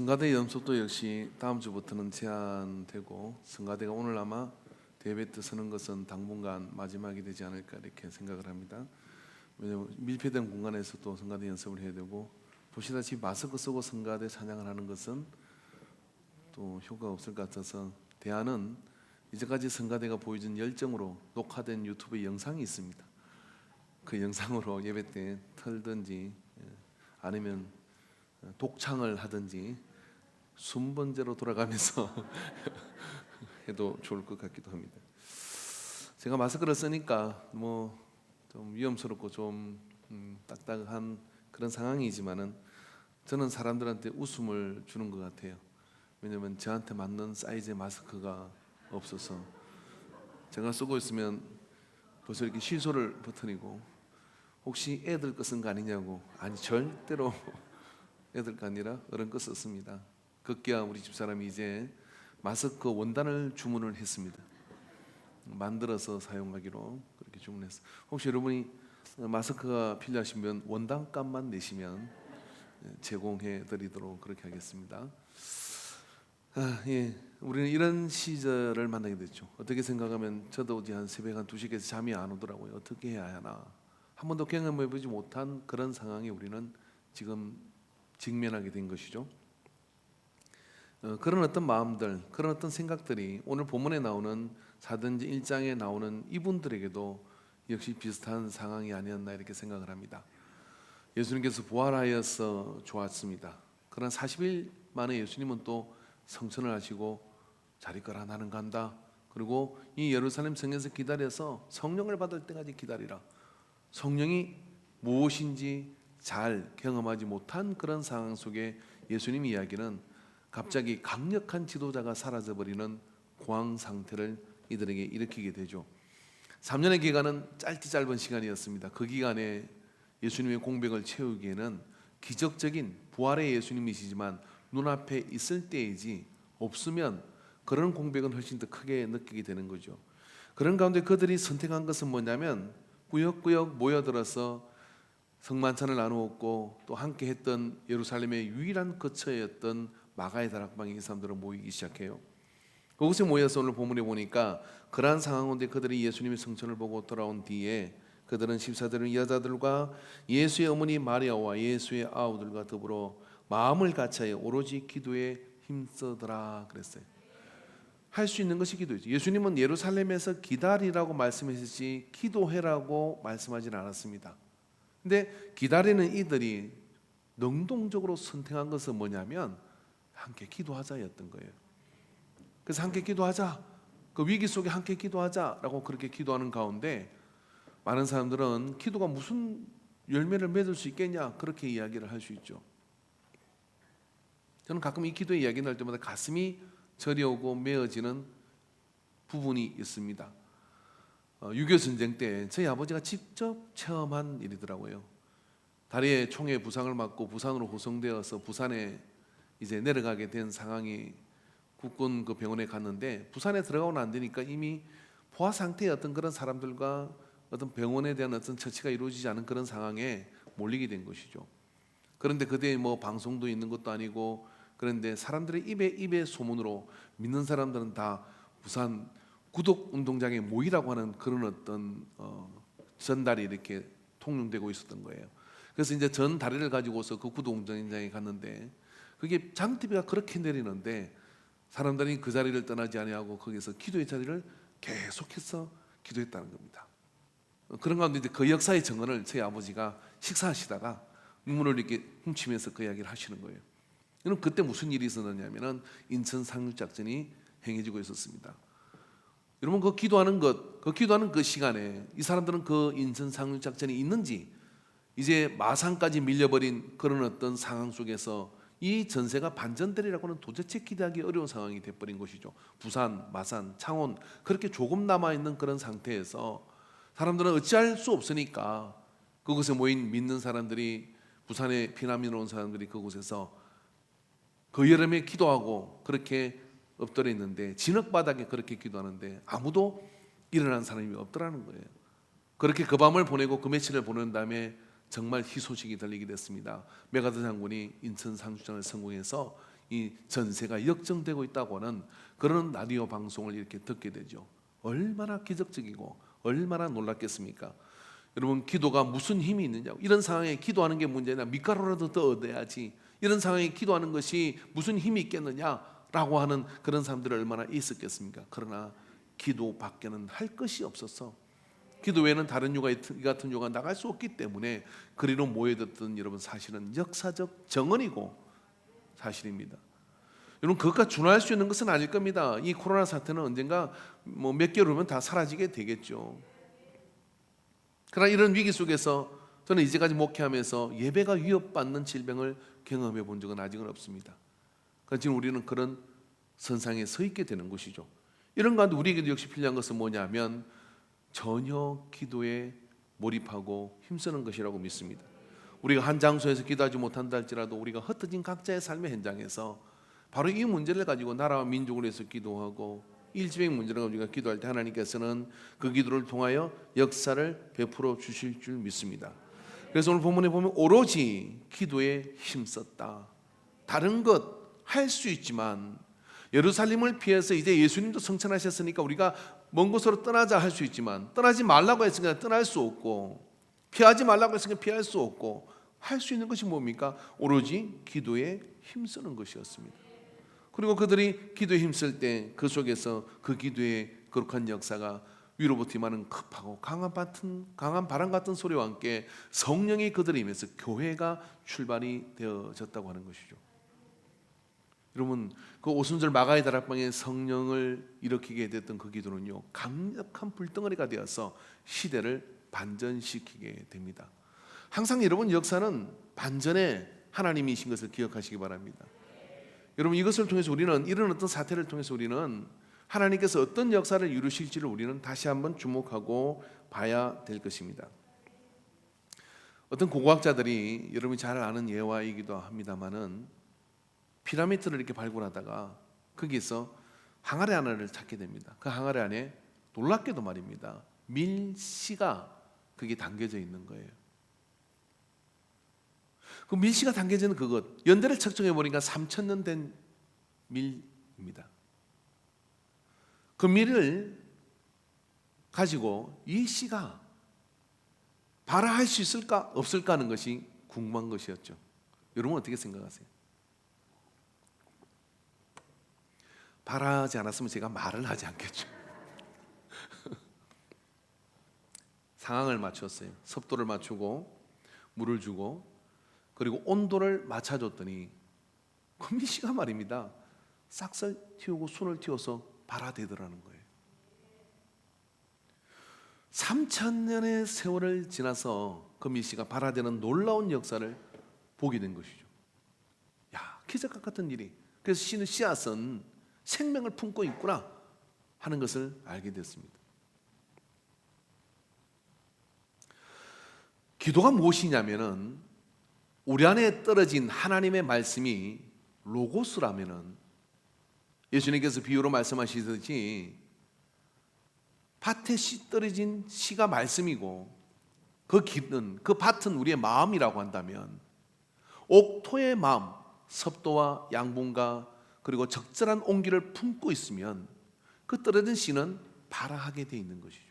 성가대 연습도 역시 다음 주부터는 제한되고 성가대가 오늘 아마 대회트 서는 것은 당분간 마지막이 되지 않을까 이렇게 생각을 합니다. 왜냐하면 밀폐된 공간에서 또 성가대 연습을 해야 되고, 보시다시피 마스크 쓰고 성가대 찬양을 하는 것은 또 효과가 없을 것 같아서 대안은 이제까지 성가대가 보여준 열정으로 녹화된 유튜브 영상이 있습니다. 그 영상으로 예배 때 틀든지 아니면 독창을 하든지 순번제로 돌아가면서 해도 좋을 것 같기도 합니다. 제가 마스크를 쓰니까 뭐 좀 위험스럽고 좀 딱딱한 그런 상황이지만은 저는 사람들한테 웃음을 주는 것 같아요. 왜냐하면 저한테 맞는 사이즈의 마스크가 없어서 제가 쓰고 있으면 벌써 이렇게 시소를 버튼이고, 혹시 애들 거 쓴 거 아니냐고. 아니, 절대로 애들 거 아니라 어른 거 썼습니다. 급기야 우리 집사람이 이제 마스크 원단을 주문을 했습니다. 만들어서 사용하기로 그렇게 주문했어요. 혹시 여러분이 마스크가 필요하시면 원단값만 내시면 제공해 드리도록 그렇게 하겠습니다. 우리는 이런 시절을 만나게 됐죠. 어떻게 생각하면 저도 어제 한 새벽 한 2시에서 잠이 안 오더라고요. 어떻게 해야 하나, 한 번도 경험해보지 못한 그런 상황에 우리는 지금 직면하게 된 것이죠. 그런 어떤 마음들, 그런 어떤 생각들이 오늘 본문에 나오는 사도행전 1장에 나오는 이분들에게도 역시 비슷한 상황이 아니었나 이렇게 생각을 합니다. 예수님께서 부활하여서 좋았습니다. 그러나 40일 만에 예수님은 또 성천을 하시고 자리 거라 나는 간다. 그리고 이 예루살렘 성에서 기다려서 성령을 받을 때까지 기다리라. 성령이 무엇인지 잘 경험하지 못한 그런 상황 속에 예수님 이야기는 갑자기 강력한 지도자가 사라져버리는 공황 상태를 이들에게 일으키게 되죠. 3년의 기간은 짧은 시간이었습니다. 그 기간에 예수님의 공백을 채우기에는 기적적인 부활의 예수님이시지만 눈앞에 있을 때이지 없으면 그런 공백은 훨씬 더 크게 느끼게 되는 거죠. 그런 가운데 그들이 선택한 것은 뭐냐면 꾸역꾸역 모여들어서 성만찬을 나누었고, 또 함께 했던 예루살렘의 유일한 거처였던 마가의 다락방에 이 사람들은 모이기 시작해요. 그곳에 모여서 오늘 본문에 보니까 그러한 상황 가운데 그들이 예수님의 성천을 보고 돌아온 뒤에 그들은 14대는 여자들과 예수의 어머니 마리아와 예수의 아우들과 더불어 마음을 같이하여 오로지 기도에 힘쓰더라 그랬어요. 할 수 있는 것이 기도이죠. 예수님은 예루살렘에서 기다리라고 말씀하셨지 기도해라고 말씀하지는 않았습니다. 근데 기다리는 이들이 능동적으로 선택한 것은 뭐냐면 함께 기도하자였던 거예요. 그래서 함께 기도하자, 그 위기 속에 함께 기도하자라고 그렇게 기도하는 가운데 많은 사람들은 기도가 무슨 열매를 맺을 수 있겠냐 그렇게 이야기를 할 수 있죠. 저는 가끔 이 기도의 이야기 날 때마다 가슴이 저려오고 메어지는 부분이 있습니다. 6.25 전쟁 때 저희 아버지가 직접 체험한 일이더라고요. 다리에 총에 부상을 맞고 부산으로 호송되어서 부산에 이제 내려가게 된 상황이, 국군 그 병원에 갔는데 부산에 들어가고 난 되니까 이미 포화 상태의 어떤 그런 사람들과 어떤 병원에 대한 어떤 처치가 이루어지지 않은 그런 상황에 몰리게 된 것이죠. 그런데 그때 뭐 방송도 있는 것도 아니고, 그런데 사람들의 입에 소문으로 믿는 사람들은 다 부산 구독 운동장에 모이라고 하는 그런 어떤 전달이 이렇게 통용되고 있었던 거예요. 그래서 이제 전 다리를 가지고서 그 구독 운동장에 갔는데 그게 장대비가 그렇게 내리는데 사람들이 그 자리를 떠나지 아니하고 거기서 기도의 자리를 계속해서 기도했다는 겁니다. 그런 가운데 이제 그 역사의 증언을 저희 아버지가 식사하시다가 눈물을 이렇게 훔치면서 그 이야기를 하시는 거예요. 여러분, 그때 무슨 일이 있었느냐면은 인천 상륙작전이 행해지고 있었습니다. 여러분, 그 기도하는 그 시간에 이 사람들은 그 인천 상륙작전이 있는지, 이제 마산까지 밀려버린 그런 어떤 상황 속에서 이 전세가 반전되리라고는 도대체 기대하기 어려운 상황이 돼버린 것이죠. 부산, 마산, 창원 그렇게 조금 남아있는 그런 상태에서 사람들은 어찌할 수 없으니까 그곳에 모인 믿는 사람들이, 부산에 피난민으로 온 사람들이 그곳에서 그 여름에 기도하고 그렇게 엎드려 있는데, 진흙바닥에 그렇게 기도하는데 아무도 일어난 사람이 없더라는 거예요. 그렇게 그 밤을 보내고 그 며칠을 보낸 다음에 정말 희소식이 들리게 됐습니다. 메가더 장군이 인천 상륙전을 성공해서 이 전세가 역정되고 있다고 하는 그런 라디오 방송을 이렇게 듣게 되죠. 얼마나 기적적이고 얼마나 놀랐겠습니까? 여러분, 기도가 무슨 힘이 있느냐고. 이런 상황에 기도하는 게 문제냐, 밀가루라도 더 얻어야지, 이런 상황에 기도하는 것이 무슨 힘이 있겠느냐라고 하는 그런 사람들이 얼마나 있었겠습니까? 그러나 기도밖에는 할 것이 없어서, 기도 외에는 다른 유가, 이 같은 유가 나갈 수 없기 때문에 그리로 모여들었던 여러분, 사실은 역사적 정언이고 사실입니다. 여러분, 그것과 준할 수 있는 것은 아닐 겁니다. 이 코로나 사태는 언젠가 몇 개월 후면 다 사라지게 되겠죠. 그러나 이런 위기 속에서 저는 이제까지 목회하면서 예배가 위협받는 질병을 경험해 본 적은 아직은 없습니다. 그러니까 지금 우리는 그런 선상에 서 있게 되는 것이죠. 이런 가운데 우리에게도 역시 필요한 것은 뭐냐면 전혀 기도에 몰입하고 힘쓰는 것이라고 믿습니다. 우리가 한 장소에서 기도하지 못한다 할지라도 우리가 흩어진 각자의 삶의 현장에서 바로 이 문제를 가지고 나라와 민족을 위해서 기도하고 일지백 문제를 가지고 우리가 기도할 때 하나님께서는 그 기도를 통하여 역사를 베풀어 주실 줄 믿습니다. 그래서 오늘 본문에 보면 오로지 기도에 힘썼다. 다른 것 할 수 있지만, 예루살렘을 피해서 이제 예수님도 성천하셨으니까 우리가 먼 곳으로 떠나자 할 수 있지만, 떠나지 말라고 했으니까 떠날 수 없고, 피하지 말라고 했으니까 피할 수 없고, 할 수 있는 것이 뭡니까? 오로지 기도에 힘쓰는 것이었습니다. 그리고 그들이 기도에 힘쓸 때 그 속에서 그 기도의 거룩한 역사가 위로부터 임하는 급하고 강한 바람 같은 소리와 함께 성령이 그들에 임해서 교회가 출발이 되어졌다고 하는 것이죠. 여러분, 그 오순절 마가의 다락방에 성령을 일으키게 됐던 그 기도는요, 강력한 불덩어리가 되어서 시대를 반전시키게 됩니다. 항상 여러분, 역사는 반전의 하나님이신 것을 기억하시기 바랍니다. 여러분, 이것을 통해서 우리는, 이런 어떤 사태를 통해서 우리는 하나님께서 어떤 역사를 이루실지를 우리는 다시 한번 주목하고 봐야 될 것입니다. 어떤 고고학자들이, 여러분이 잘 아는 예화이기도 합니다만은, 피라미드를 이렇게 발굴하다가 거기서 항아리 하나를 찾게 됩니다. 그 항아리 안에 놀랍게도 말입니다, 밀씨가 그게 담겨져 있는 거예요. 그 밀씨가 담겨져 있는 그것, 연대를 측정해 보니까 3,000년 된 밀입니다. 그 밀을 가지고 이 씨가 발화할 수 있을까 없을까 하는 것이 궁금한 것이었죠. 여러분, 어떻게 생각하세요? 발화하지 않았으면 제가 말을 하지 않겠죠. 상황을 맞췄어요. 습도를 맞추고 물을 주고 그리고 온도를 맞춰줬더니 그 밀씨가 말입니다, 싹을 틔우고 손을 틔워서 발화되더라는 거예요. 3,000년의 세월을 지나서 그 밀씨가 발화되는 놀라운 역사를 보게 된 것이죠. 야, 기적 같은 일이. 그래서 씨는 씨앗은 생명을 품고 있구나 하는 것을 알게 됐습니다. 기도가 무엇이냐면은 우리 안에 떨어진 하나님의 말씀이 로고스라면은, 예수님께서 비유로 말씀하시듯이 밭에 씨 떨어진 씨가 말씀이고 그 깃은, 그 밭은 우리의 마음이라고 한다면, 옥토의 마음, 섭도와 양분과 그리고 적절한 온기를 품고 있으면 그 떨어진 씨는 발화하게 돼 있는 것이죠.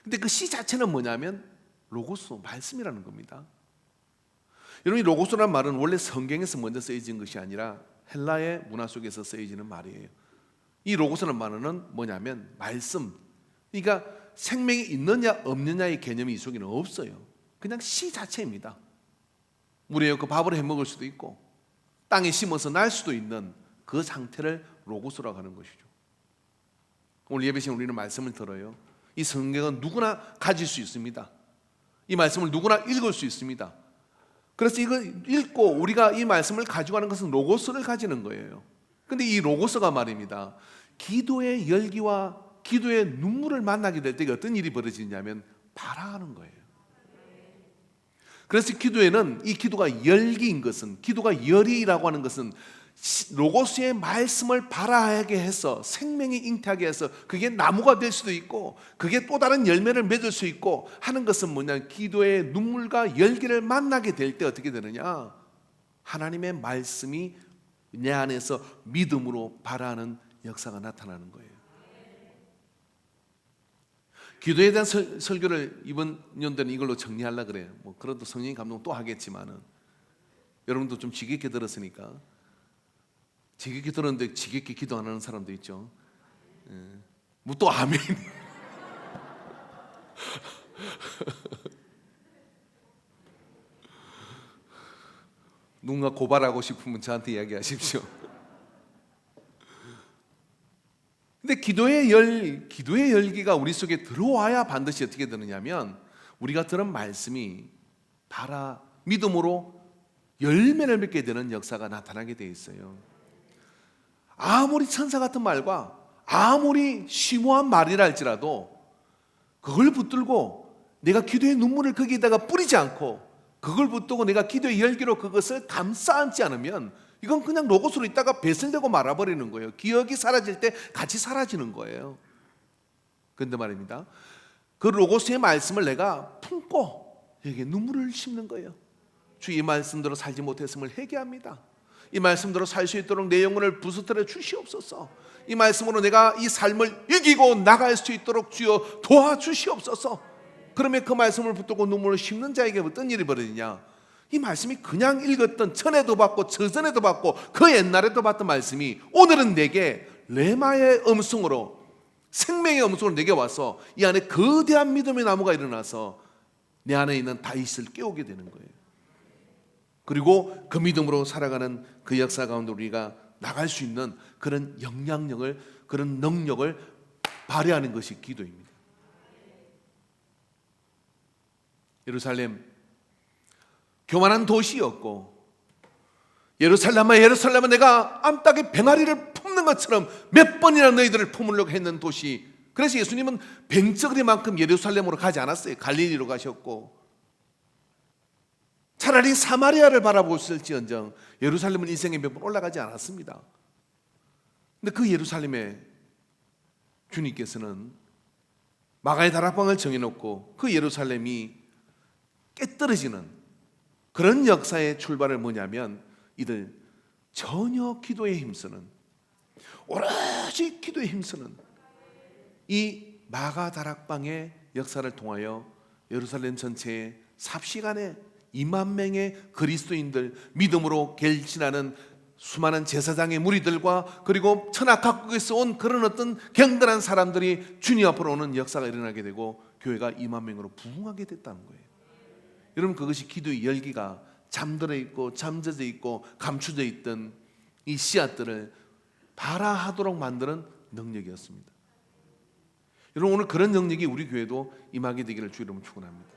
근데 그 씨 자체는 뭐냐면 로고스, 말씀이라는 겁니다. 여러분, 이 로고스라는 말은 원래 성경에서 먼저 쓰여진 것이 아니라 헬라의 문화 속에서 쓰여지는 말이에요. 이 로고스라는 말은 뭐냐면 말씀. 그러니까 생명이 있느냐 없느냐의 개념이 이 속에는 없어요. 그냥 씨 자체입니다. 물에 그 밥을 해 먹을 수도 있고 땅에 심어서 날 수도 있는 그 상태를 로고스라고 하는 것이죠. 오늘 예배 시간 우리는 말씀을 들어요. 이 성경은 누구나 가질 수 있습니다. 이 말씀을 누구나 읽을 수 있습니다. 그래서 이걸 읽고 우리가 이 말씀을 가지고 가는 것은 로고스를 가지는 거예요. 근데 이 로고스가 말입니다, 기도의 열기와 기도의 눈물을 만나게 될 때 어떤 일이 벌어지냐면 발화하는 거예요. 그래서 기도에는, 이 기도가 열기인 것은, 기도가 열이라고 하는 것은 로고스의 말씀을 발화하게 해서 생명이 잉태하게 해서 그게 나무가 될 수도 있고 그게 또 다른 열매를 맺을 수 있고 하는 것은 뭐냐, 기도의 눈물과 열기를 만나게 될 때 어떻게 되느냐, 하나님의 말씀이 내 안에서 믿음으로 발하는 역사가 나타나는 거예요. 기도에 대한 설교를 이번 연도는 이걸로 정리하려고 그래요. 그래도 성령의 감동 또 하겠지만은 여러분도 좀 지겹게 들었으니까. 지겹게 들었는데 지겹게 기도 안 하는 사람도 있죠. 뭐 또 아멘. 누군가 고발하고 싶으면 저한테 이야기하십시오. 근데 기도의 열기가 우리 속에 들어와야 반드시 어떻게 되느냐면 우리가 들은 말씀이 믿음으로 열매를 맺게 되는 역사가 나타나게 돼 있어요. 아무리 천사 같은 말과 아무리 심오한 말이라 할지라도 그걸 붙들고 내가 기도의 눈물을 거기에다가 뿌리지 않고 그걸 붙들고 내가 기도의 열기로 그것을 감싸 안지 않으면 이건 그냥 로고스로 있다가 배설되고 말아버리는 거예요. 기억이 사라질 때 같이 사라지는 거예요. 그런데 말입니다, 그 로고스의 말씀을 내가 품고 여기에 눈물을 씹는 거예요. 주 이 말씀대로 살지 못했음을 회개합니다. 이 말씀대로 살 수 있도록 내 영혼을 부스터려 주시옵소서. 이 말씀으로 내가 이 삶을 이기고 나갈 수 있도록 주여 도와주시옵소서. 그러면 그 말씀을 붙들고 눈물을 씹는 자에게 어떤 일이 벌어지냐? 이 말씀이 그냥 읽었던 전에도 받고 저전에도 받고 그 옛날에도 받던 말씀이 오늘은 내게 레마의 음성으로, 생명의 음성으로 내게 와서 이 안에 거대한 믿음의 나무가 일어나서 내 안에 있는 다윗을 깨우게 되는 거예요. 그리고 그 믿음으로 살아가는 그 역사 가운데 우리가 나갈 수 있는 그런 영향력을, 그런 능력을 발휘하는 것이 기도입니다. 예루살렘, 교만한 도시였고, 예루살렘아 내가 암탉의 병아리를 품는 것처럼 몇 번이나 너희들을 품으려고 했는 도시. 그래서 예수님은 뱅적거리만큼 예루살렘으로 가지 않았어요. 갈릴리로 가셨고, 차라리 사마리아를 바라보실지언정 예루살렘은 인생에 몇 번 올라가지 않았습니다. 근데 그 예루살렘에 주님께서는 마가의 다락방을 정해놓고 그 예루살렘이 깨떨어지는 그런 역사의 출발을 뭐냐면 이들 전혀 기도에 힘쓰는, 오로지 기도에 힘쓰는 이 마가 다락방의 역사를 통하여 예루살렘 전체에 삽시간에 2만 명의 그리스도인들, 믿음으로 결신하는 수많은 제사장의 무리들과 그리고 천하 각국에서 온 그런 어떤 경건한 사람들이 주님 앞으로 오는 역사가 일어나게 되고 교회가 2만 명으로 부흥하게 됐다는 거예요. 여러분, 그것이 기도의 열기가 잠들어 있고 잠젖어 있고 감추져 있던 이 씨앗들을 발화하도록 만드는 능력이었습니다. 여러분, 오늘 그런 능력이 우리 교회도 임하게 되기를 주 이름으로 축원합니다.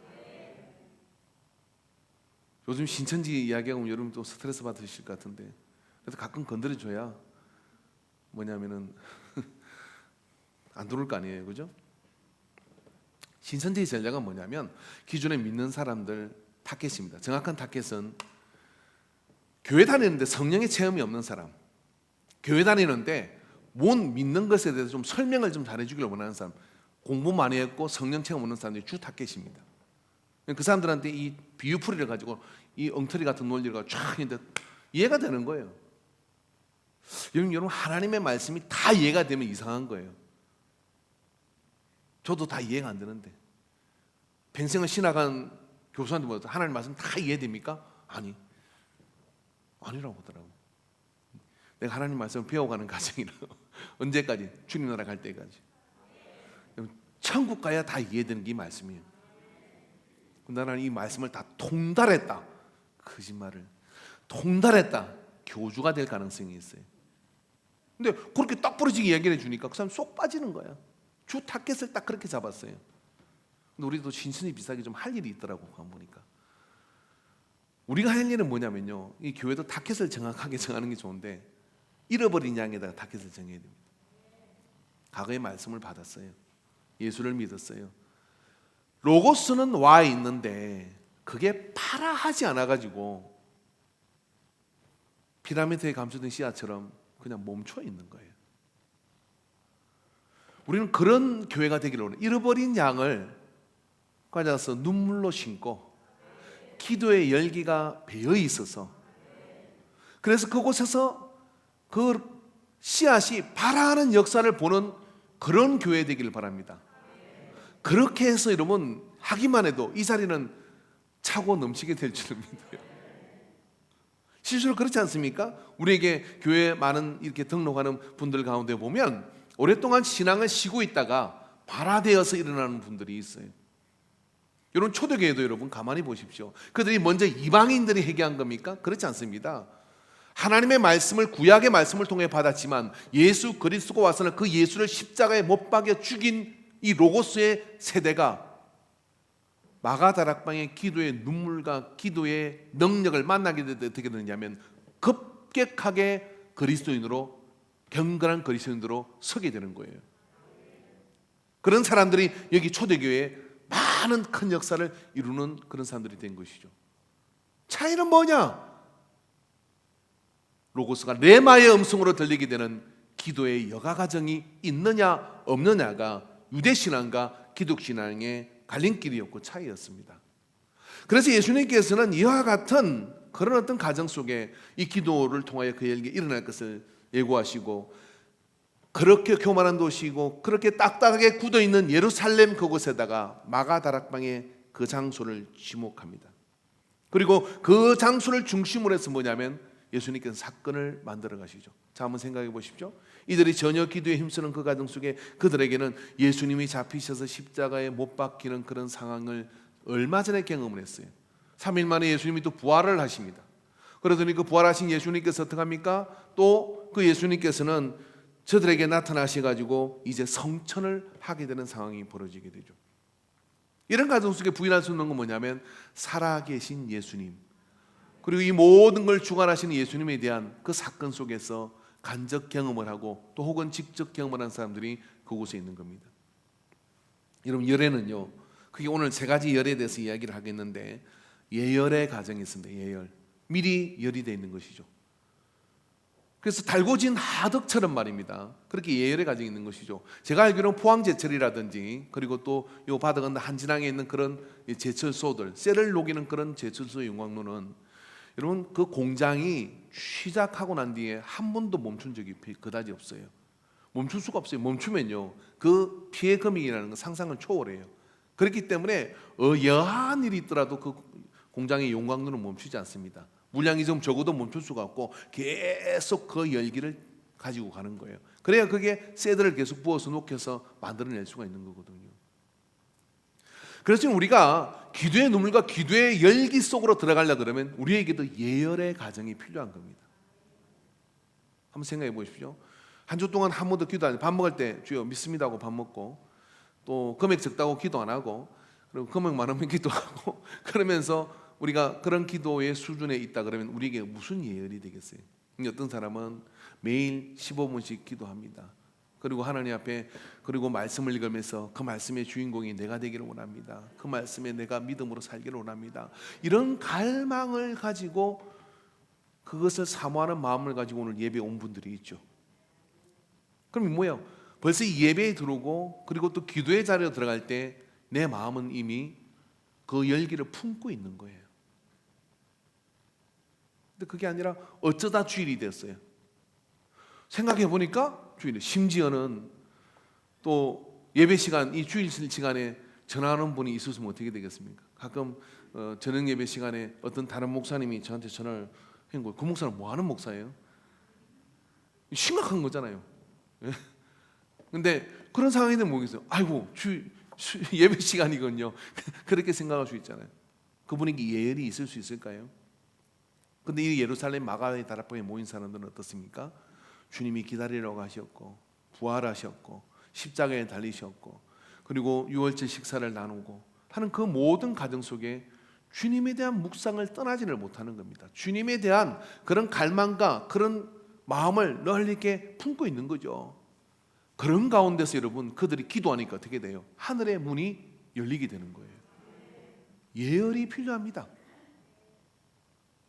요즘 신천지 이야기하면 여러분 또 스트레스 받으실 것 같은데, 그래서 가끔 건드려줘야 뭐냐면은 안 들어올 거 아니에요, 그죠? 신천지의 전략은 뭐냐면 기존에 믿는 사람들 타겟입니다. 정확한 타겟은 교회 다니는데 성령의 체험이 없는 사람, 교회 다니는데 못 믿는 것에 대해서 좀 설명을 좀 잘해주기를 원하는 사람, 공부 많이 했고 성령 체험 없는 사람들이 주 타겟입니다. 그 사람들한테 이 비유풀이를 가지고 이 엉터리 같은 논리가 쫙 있는데 이해가 되는 거예요. 여러분, 하나님의 말씀이 다 이해가 되면 이상한 거예요. 저도 다 이해가 안 되는데, 평생을 신학한 교수한테 물어서 하나님 말씀 다 이해됩니까? 아니라고 하더라고. 내가 하나님 말씀을 배워가는 과정이라고. 언제까지? 주님 나라 갈 때까지. 천국 가야 다 이해되는 게 이 말씀이에요. 나는 이 말씀을 다 통달했다, 거짓말을 통달했다, 교주가 될 가능성이 있어요. 근데 그렇게 딱 부러지게 이야기를 해주니까 그 사람 쏙 빠지는 거야. 주 타겟을 딱 그렇게 잡았어요. 근데 우리도 신순이 비슷하게 좀 할 일이 있더라고. 보니까 우리가 할 일은 뭐냐면요, 이 교회도 타겟을 정확하게 정하는 게 좋은데 잃어버린 양에다가 타겟을 정해야 됩니다. 과거의 말씀을 받았어요. 예수를 믿었어요. 로고스는 와 있는데 그게 파라하지 않아가지고 피라미드에 감춰진 씨앗처럼 그냥 멈춰 있는 거예요. 우리는 그런 교회가 되기를 원해요. 잃어버린 양을 가져서 눈물로 심고 기도의 열기가 배어 있어서 그래서 그곳에서 그 씨앗이 발하는 역사를 보는 그런 교회 되기를 바랍니다. 그렇게 해서 여러분 하기만 해도 이 자리는 차고 넘치게 될 줄을 믿어요. 실제로 그렇지 않습니까? 우리에게 교회에 많은 이렇게 등록하는 분들 가운데 보면 오랫동안 신앙을 쉬고 있다가 발화되어서 일어나는 분들이 있어요. 여러분 초대교회도 여러분 가만히 보십시오. 그들이 먼저 이방인들이 회개한 겁니까? 그렇지 않습니다. 하나님의 말씀을 구약의 말씀을 통해 받았지만 예수 그리스도가 와서는 그 예수를 십자가에 못 박여 죽인 이 로고스의 세대가 마가다락방의 기도의 눈물과 기도의 능력을 만나게 되면 어떻게 되느냐면 급격하게 그리스도인으로 경건한 그리스도인으로 서게 되는 거예요. 그런 사람들이 여기 초대교회에 많은 큰 역사를 이루는 그런 사람들이 된 것이죠. 차이는 뭐냐? 로고스가 레마의 음성으로 들리게 되는 기도의 여가 과정이 있느냐 없느냐가 유대신앙과 기독신앙의 갈림길이었고 차이였습니다. 그래서 예수님께서는 이와 같은 그런 어떤 가정 속에 이 기도를 통하여 그에게 일어날 것을 예고하시고 그렇게 교만한 도시이고 그렇게 딱딱하게 굳어있는 예루살렘 그곳에다가 마가다락방의 그 장소를 지목합니다. 그리고 그 장소를 중심으로 해서 뭐냐면 예수님께서 사건을 만들어 가시죠. 자, 한번 생각해 보십시오. 이들이 전혀 기도에 힘쓰는 그 가정 속에 그들에게는 예수님이 잡히셔서 십자가에 못 박히는 그런 상황을 얼마 전에 경험을 했어요. 3일 만에 예수님이 또 부활을 하십니다. 그러더니 그 부활하신 예수님께서 어떻게 합니까? 또 그 예수님께서는 저들에게 나타나셔가지고 이제 성천을 하게 되는 상황이 벌어지게 되죠. 이런 가정 속에 부인할 수 없는 건 뭐냐면 살아계신 예수님, 그리고 이 모든 걸 주관하시는 예수님에 대한 그 사건 속에서 간접 경험을 하고 또 혹은 직접 경험을 한 사람들이 그곳에 있는 겁니다. 여러분 열애는요, 그게 오늘 세 가지 열에 대해서 이야기를 하겠는데 예열의 과정이 있습니다. 예열, 미리 열이 되어 있는 것이죠. 그래서 달궈진 하덕처럼 말입니다. 그렇게 예열의 과정이 있는 것이죠. 제가 알기로는 포항제철이라든지 그리고 또 이 바다 건너 한진항에 있는 그런 제철소들, 쇠를 녹이는 그런 제철소 용광로는 여러분 그 공장이 시작하고 난 뒤에 한 번도 멈춘 적이 그다지 없어요. 멈출 수가 없어요. 멈추면요 그 피해 금액이라는 건 상상을 초월해요. 그렇기 때문에 여한 일이 있더라도 그 공장의 용광로는 멈추지 않습니다. 물량이 좀 적어도 멈출 수가 없고 계속 그 열기를 가지고 가는 거예요. 그래야 그게 쇠들을 계속 부어서 녹여서 만들어낼 수가 있는 거거든요. 그래서 지금 우리가 기도의 눈물과 기도의 열기 속으로 들어가려고 그러면 우리에게도 예열의 과정이 필요한 겁니다. 한번 생각해 보십시오. 한 주 동안 한 번도 기도 안 해요. 밥 먹을 때 주여 믿습니다 하고 밥 먹고 또 금액 적다고 기도 안 하고 그리고 금액 많으면 기도하고 그러면서 우리가 그런 기도의 수준에 있다 그러면 우리에게 무슨 예열이 되겠어요? 어떤 사람은 매일 15분씩 기도합니다. 그리고 하나님 앞에 그리고 말씀을 읽으면서 그 말씀의 주인공이 내가 되기를 원합니다. 그 말씀에 내가 믿음으로 살기를 원합니다. 이런 갈망을 가지고 그것을 사모하는 마음을 가지고 오늘 예배에 온 분들이 있죠. 그럼 뭐예요? 벌써 이 예배에 들어오고 그리고 또 기도의 자리에 들어갈 때 내 마음은 이미 그 열기를 품고 있는 거예요. 근데 그게 아니라 어쩌다 주일이 됐어요. 생각해 보니까 주일이, 심지어는 또 예배 시간, 이 주일 시간에 전화하는 분이 있었으면 어떻게 되겠습니까? 가끔 저녁 예배 시간에 어떤 다른 목사님이 저한테 전화를 한 거예요. 그 목사는 뭐 하는 목사예요? 심각한 거잖아요. 근데 그런 상황이 되면 뭐겠어요? 아이고 예배 시간이거든요. 그렇게 생각할 수 있잖아요. 그분에게 예열이 있을 수 있을까요? 근데 이 예루살렘 마가의 다락방에 모인 사람들은 어떻습니까? 주님이 기다리라고 하셨고 부활하셨고 십자가에 달리셨고 그리고 유월절 식사를 나누고 하는 그 모든 과정 속에 주님에 대한 묵상을 떠나지를 못하는 겁니다. 주님에 대한 그런 갈망과 그런 마음을 널리 이렇게 품고 있는 거죠. 그런 가운데서 여러분 그들이 기도하니까 어떻게 돼요? 하늘의 문이 열리게 되는 거예요. 예열이 필요합니다.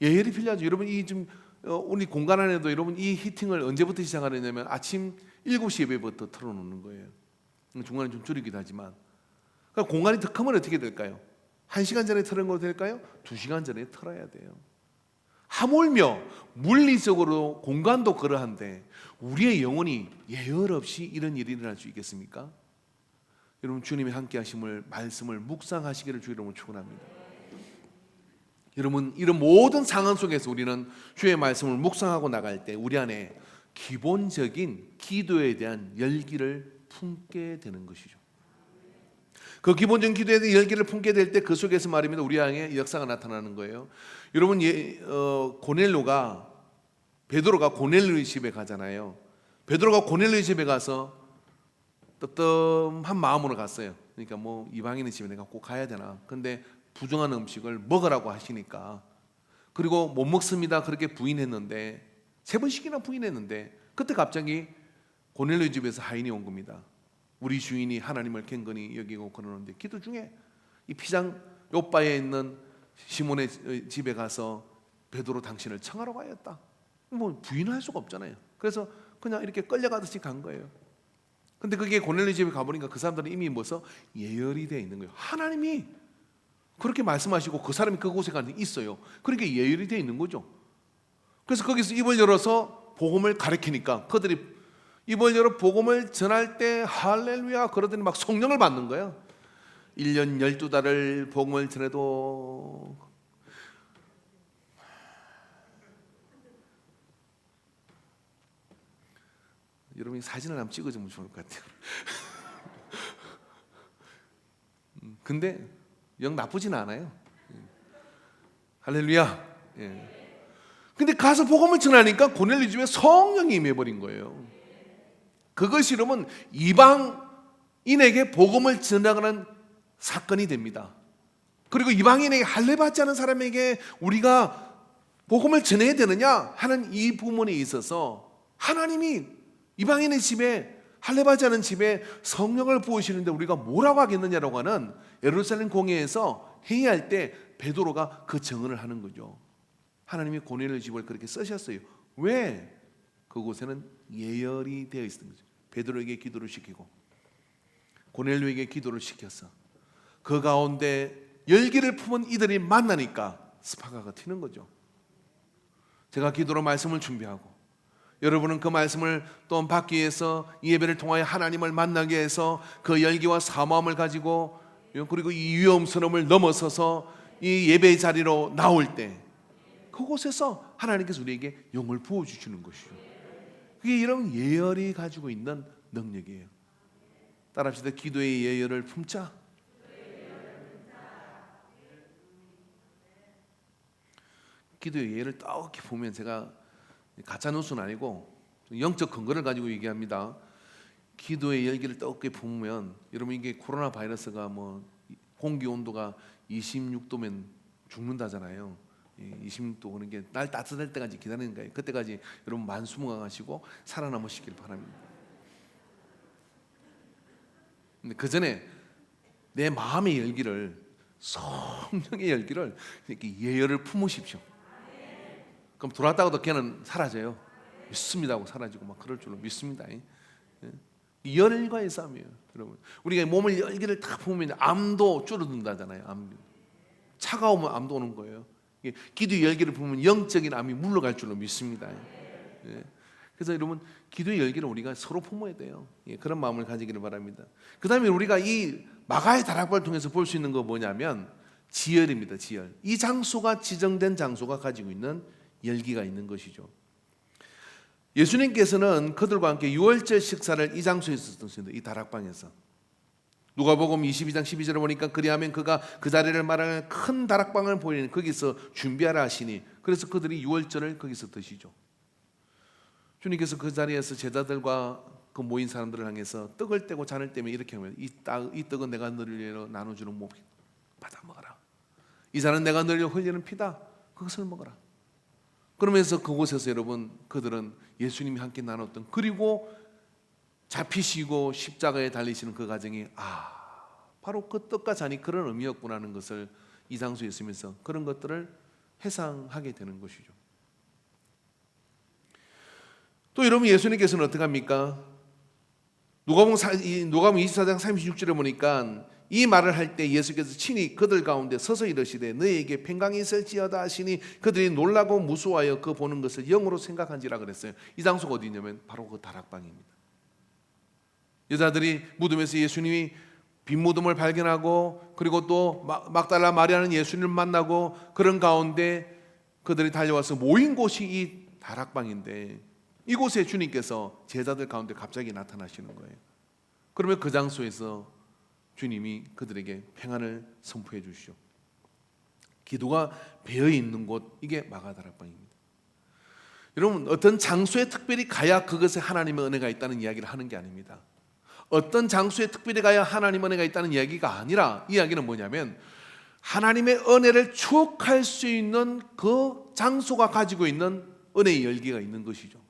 예열이 필요하죠. 여러분 이 지금 우리 공간 안에도 여러분 이 히팅을 언제부터 시작하느냐면 아침 7시 예배부터 틀어놓는 거예요. 중간에 좀 줄이기도 하지만 그러니까 공간이 더 크면 어떻게 될까요? 1시간 전에 틀은 거 될까요? 2시간 전에 틀어야 돼요. 하물며 물리적으로 공간도 그러한데 우리의 영혼이 예열 없이 이런 일이 일어날 수 있겠습니까? 여러분, 주님이 함께 하심을 말씀을 묵상하시기를 주 이름으로 축원합니다. 여러분, 이런 모든 상황 속에서 우리는 주의 말씀을 묵상하고 나갈 때 우리 안에 기본적인 기도에 대한 열기를 품게 되는 것이죠. 그 기본적인 기도에 대한 열기를 품게 될 때 그 속에서 말입니다, 우리 안에 역사가 나타나는 거예요. 여러분, 베드로가 고넬료 집에 가잖아요. 베드로가 고넬료 집에 가서 뜨뜻한 마음으로 갔어요. 그러니까 뭐 이방인의 집에 내가 꼭 가야 되나. 근데 부정한 음식을 먹으라고 하시니까, 그리고 못 먹습니다 그렇게 부인했는데 3번씩이나 부인했는데, 그때 갑자기 고넬료 집에서 하인이 온 겁니다. 우리 주인이 하나님을 갱건히 여기고 그러는데 기도 중에 이 피장 요바에 있는 시몬의 집에 가서 베드로 당신을 청하라고 하였다. 뭐 부인할 수가 없잖아요. 그래서 그냥 이렇게 끌려가듯이 간 거예요. 근데 그게 고넬료 집에 가보니까 그 사람들은 이미 뭐서 예열이 되어 있는 거예요. 하나님이 그렇게 말씀하시고 그 사람이 그곳에 가는 데 있어요. 그러니까 예열이 되어 있는 거죠. 그래서 거기서 입을 열어서 복음을 가르치니까 그들이 입을 열어 복음을 전할 때 할렐루야 그러더니 막 성령을 받는 거예요. 1년 12달을 복음을 전해도 여러분이 사진을 한번 찍어주면 좋을 것 같아요. 근데 영 나쁘진 않아요. 할렐루야. 예. 근데 가서 복음을 전하니까 고넬료 집에 성령이 임해버린 거예요. 그것이 여러분 이방인에게 복음을 전하는 사건이 됩니다. 그리고 이방인에게 할례 받지 않은 사람에게 우리가 복음을 전해야 되느냐 하는 이 부분에 있어서 하나님이 이방인의 집에 할례 받지 않은 집에 성령을 부으시는데 우리가 뭐라고 하겠느냐라고 하는 예루살렘 공회에서 회의할 때 베드로가 그 증언을 하는 거죠. 하나님이 고넬료 집을 그렇게 쓰셨어요. 왜? 그곳에는 예열이 되어 있는 거죠. 베드로에게 기도를 시키고 고넬료에게 기도를 시켰어. 그 가운데 열기를 품은 이들이 만나니까 스파가가 튀는 거죠. 제가 기도로 말씀을 준비하고 여러분은 그 말씀을 또 받기 위해서 이 예배를 통하여 하나님을 만나기 위해서 그 열기와 사모함을 가지고 그리고 이 위험스러움을 넘어서서 이 예배의 자리로 나올 때 그곳에서 하나님께서 우리에게 영을 부어주시는 것이죠. 그게 이런 예열이 가지고 있는 능력이에요. 따라합시다. 기도의 예열을 품자. 기도의 예열을 떡히 보면 제가 가짜 뉴스는 아니고 영적 근거를 가지고 얘기합니다. 기도의 열기를 떡히 품으면 여러분 이게 코로나 바이러스가 뭐 공기 온도가 26도면 죽는다잖아요. 26도 오는 게 날 따뜻할 때까지 기다리는 거예요. 그때까지 여러분 만수무강하시고 살아남으시길 바랍니다. 근데 그 전에 내 마음의 열기를 성령의 열기를 이렇게 예열을 품으십시오. 그럼 돌아왔다가도 걔는 사라져요. 믿습니다 하고 사라지고 막 그럴 줄로 믿습니다. 열과의 싸움이에요, 여러분. 우리가 몸을 열기를 딱 품으면 암도 줄어든다잖아요. 암 차가우면 암도 오는 거예요. 기도의 열기를 품으면 영적인 암이 물러갈 줄로 믿습니다. 그래서 여러분 기도의 열기를 우리가 서로 품어야 돼요. 그런 마음을 가지기를 바랍니다. 그 다음에 우리가 이 마가의 다락방을 통해서 볼 수 있는 거 뭐냐면 지열입니다. 지열. 이 장소가 지정된 장소가 가지고 있는 열기가 있는 것이죠. 예수님께서는 그들과 함께 유월절 식사를 이 장소에서 했습니다. 이 다락방에서. 누가복음 22장 12절에 보니까 그리하면 그가 그 자리를 말하는 큰 다락방을 보이는 거기서 준비하라 하시니 그래서 그들이 유월절을 거기서 드시죠. 주님께서 그 자리에서 제자들과 그 모인 사람들을 향해서 떡을 떼고 잔을 떼면 이렇게 하면 이 떡은 내가 너를 위해 나눠주는 몸 받아 먹어라. 이 잔은 내가 너를 위해 흘리는 피다. 그것을 먹어라. 그러면서 그곳에서 여러분 그들은 예수님이 함께 나눴던 그리고 잡히시고 십자가에 달리시는 그 과정이 바로 그 떡과 잔이 그런 의미였구나 하는 것을 이 장소에 있으면서 그런 것들을 회상하게 되는 것이죠. 또 여러분 예수님께서는 어떻게 합니까? 누가복음 24장 36절에 보니까 이 말을 할 때 예수께서 친히 그들 가운데 서서 이르시되 너희에게 평강이 있을지어다 하시니 그들이 놀라고 무서워하여 그 보는 것을 영으로 생각한지라 그랬어요. 이 장소가 어디냐면 바로 그 다락방입니다. 여자들이 무덤에서 예수님이 빈 무덤을 발견하고 그리고 또 막달라 마리아는 예수님을 만나고 그런 가운데 그들이 달려와서 모인 곳이 이 다락방인데 이곳에 주님께서 제자들 가운데 갑자기 나타나시는 거예요. 그러면 그 장소에서 주님이 그들에게 평안을 선포해 주시오. 기도가 배어 있는 곳, 이게 마가다락방입니다. 여러분, 어떤 장소에 특별히 가야 그것에 하나님의 은혜가 있다는 이야기를 하는 게 아닙니다. 어떤 장소에 특별히 가야 하나님의 은혜가 있다는 이야기가 아니라, 이야기는 뭐냐면 하나님의 은혜를 추억할 수 있는 그 장소가 가지고 있는 은혜의 열기가 있는 것이죠.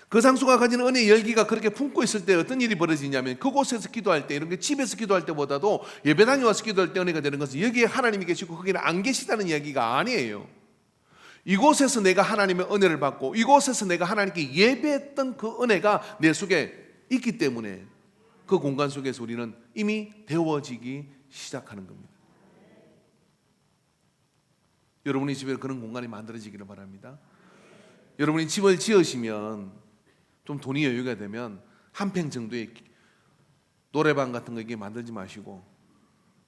그 장소가 가진 은혜의 열기가 그렇게 품고 있을 때 어떤 일이 벌어지냐면 그곳에서 기도할 때, 이런 게 집에서 기도할 때보다도 예배당에 와서 기도할 때 은혜가 되는 것은 여기에 하나님이 계시고 거기는 안 계시다는 이야기가 아니에요. 이곳에서 내가 하나님의 은혜를 받고 이곳에서 내가 하나님께 예배했던 그 은혜가 내 속에 있기 때문에 그 공간 속에서 우리는 이미 데워지기 시작하는 겁니다. 여러분의 집에 그런 공간이 만들어지기를 바랍니다. 여러분이 집을 지으시면 좀 돈이 여유가 되면 한 평 정도의 노래방 같은 거 이게 만들지 마시고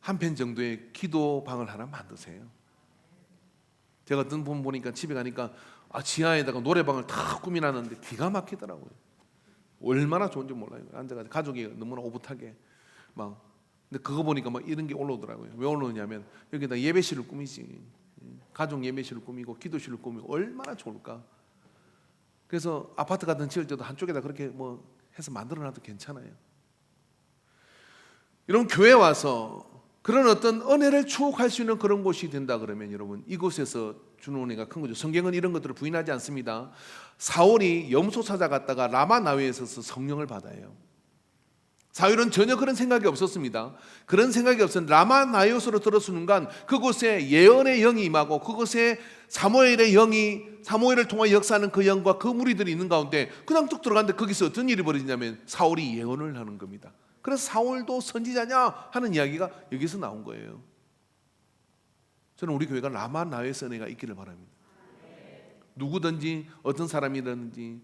한 평 정도의 기도방을 하나 만드세요. 제가 어떤 분 보니까 집에 가니까 지하에다가 노래방을 다 꾸며놨는데 기가 막히더라고요. 얼마나 좋은지 몰라요. 앉아가지고 가족이 너무나 오붓하게 막. 근데 그거 보니까 막 이런 게 올라오더라고요. 왜 올라오냐면 여기다 예배실을 꾸미지. 가족 예배실을 꾸미고 기도실을 꾸미고 얼마나 좋을까. 그래서 아파트 같은 지을 때도 한쪽에다 그렇게 뭐 해서 만들어놔도 괜찮아요. 여러분, 교회 와서 그런 어떤 은혜를 추억할 수 있는 그런 곳이 된다 그러면 여러분, 이곳에서 주는 은혜가 큰 거죠. 성경은 이런 것들을 부인하지 않습니다. 사울이 염소 찾아갔다가 라마나웨에 있어서 성령을 받아요. 사울은 전혀 그런 생각이 없었습니다. 그런 생각이 없었는데 라마나요스로 들어서는 순간 그곳에 예언의 영이 임하고 그곳에 사무엘의 영이, 사무엘을 통해 역사하는 그 영과 그 무리들이 있는 가운데 그냥 뚝 들어갔는데 거기서 어떤 일이 벌어지냐면 사울이 예언을 하는 겁니다. 그래서 사울도 선지자냐 하는 이야기가 여기서 나온 거예요. 저는 우리 교회가 라마나요스 은혜가 있기를 바랍니다. 누구든지 어떤 사람이든지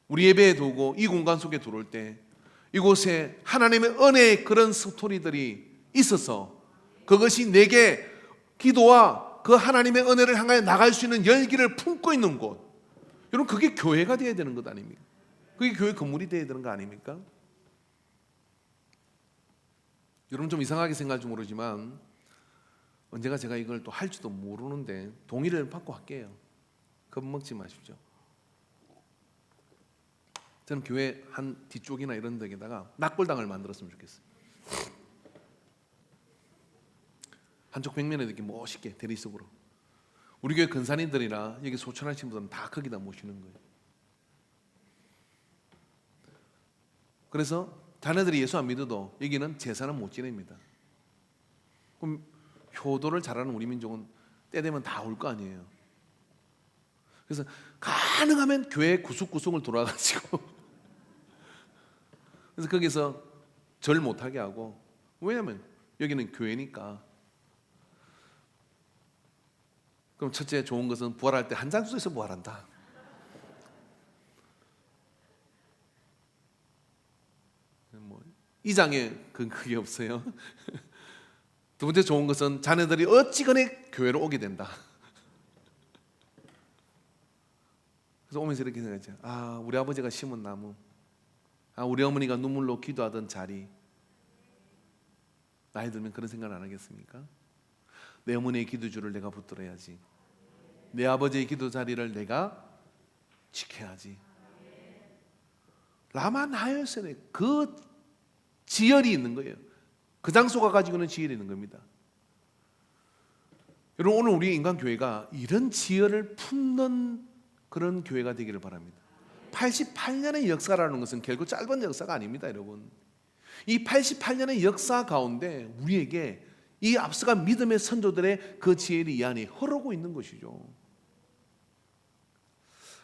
우리 예배에 두고 이 공간 속에 들어올 때 이곳에 하나님의 은혜의 그런 스토리들이 있어서 그것이 내게 기도와 그 하나님의 은혜를 향하여 나갈 수 있는 열기를 품고 있는 곳, 여러분, 그게 교회가 되어야 되는 것 아닙니까? 그게 교회 건물이 되어야 되는 거 아닙니까? 여러분, 좀 이상하게 생각할지 모르지만 언제가 제가 이걸 또 할지도 모르는데 동의를 받고 할게요. 겁먹지 마십시오. 저는 교회 한 뒤쪽이나 이런 데에다가 낙골당을 만들었으면 좋겠어요. 한쪽 벽면에 이렇게 멋있게 대리석으로. 우리 교회 근산인들이나 여기 소천하신 분들은 다 거기다 모시는 거예요. 그래서 자녀들이 예수 안 믿어도 여기는 제사는 못 지냅니다. 그럼 효도를 잘하는 우리 민족은 때 되면 다 올 거 아니에요. 그래서 가능하면 교회 구석구석을 돌아가지고 그래서 거기서 절 못하게 하고, 왜냐하면 여기는 교회니까. 그럼 첫째 좋은 것은 부활할 때 한 장소에서 부활한다. 뭐 이장에 그게 없어요. 두 번째 좋은 것은 자녀들이 어찌간에 교회로 오게 된다. 그래서 오면서 이렇게 생각했죠. 우리 아버지가 심은 나무, 우리 어머니가 눈물로 기도하던 자리. 나이 들면 그런 생각을 안 하겠습니까? 내 어머니의 기도줄을 내가 붙들어야지. 내 아버지의 기도 자리를 내가 지켜야지. 라마나요스의 그 지열이 있는 거예요. 그 장소가 가지고 있는 지열이 있는 겁니다. 여러분, 오늘 우리 인간교회가 이런 지열을 품는 그런 교회가 되기를 바랍니다. 88년의 역사라는 것은 결국 짧은 역사가 아닙니다, 여러분. 이 88년의 역사 가운데 우리에게 이 앞서간 믿음의 선조들의 그 지혜이 이 안에 흐르고 있는 것이죠.